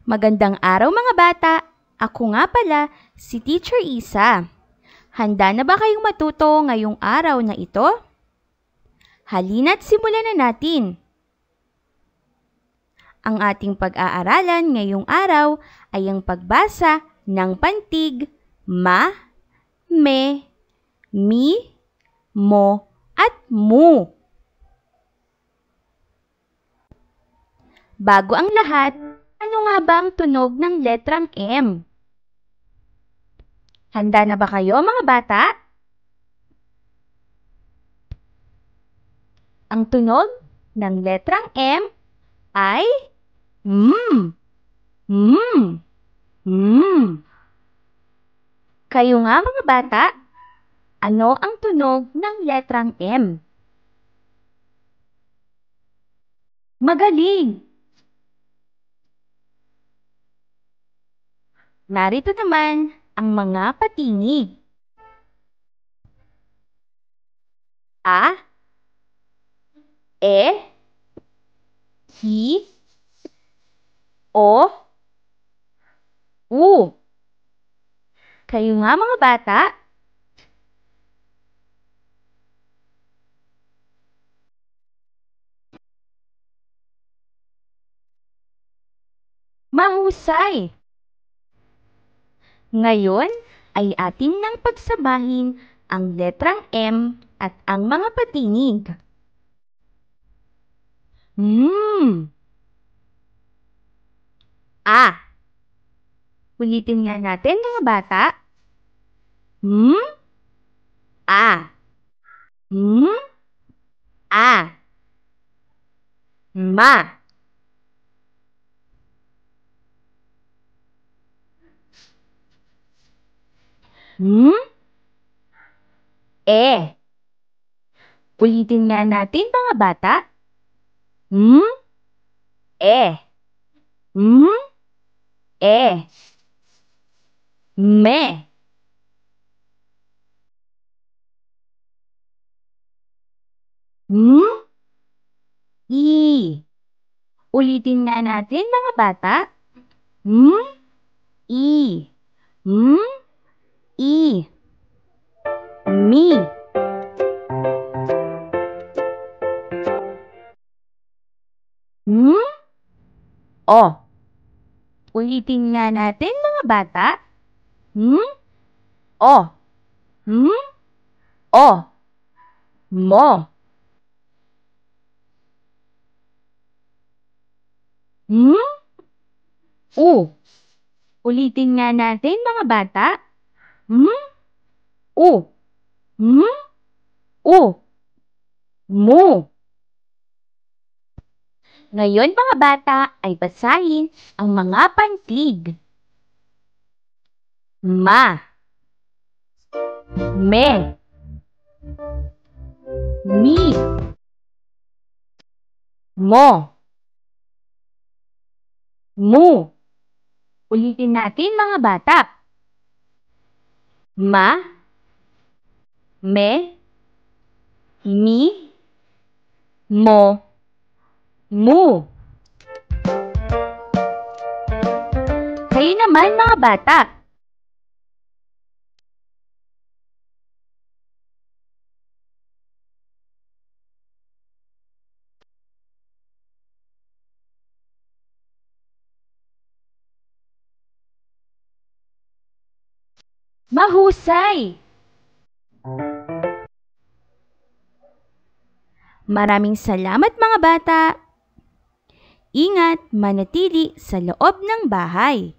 Magandang araw mga bata! Ako nga pala, si Teacher Isa. Handa na ba kayong matuto ngayong araw na ito? Halina't simulan na natin! Ang ating pag-aaralan ngayong araw ay ang pagbasa ng pantig ma, me, mi, mo, at mu. Bago ang lahat, ano nga ba ang tunog ng letrang M? Handa na ba kayo mga bata? Ang tunog ng letrang M ay M. M. M. Kayo nga mga bata, ano ang tunog ng letrang M? Magaling! Narito naman ang mga patinig. A, E, Hi, O, U. Kayo nga mga bata, mahusay! Ngayon ay atin nang pagsabahin ang letrang M at ang mga patinig. A. Ulitin nga natin mga bata. A. A. Ma. E. Ulitin nga natin mga bata. E. E. Me. I. Ulitin nga natin mga bata. I. I. Mi. O. Ulitin nga natin mga bata. O. O. Mo. U. Ulitin nga natin mga bata. U. U. Mu. Ngayon mga bata ay basahin ang mga pantig. Ma. Me. Mi. Mo. Mu. Ulitin natin mga bata. Ma. Me. Mi. Mo. Mu. Kayo naman mga bata. Mahusay! Maraming salamat mga bata! Ingat, manatili sa loob ng bahay.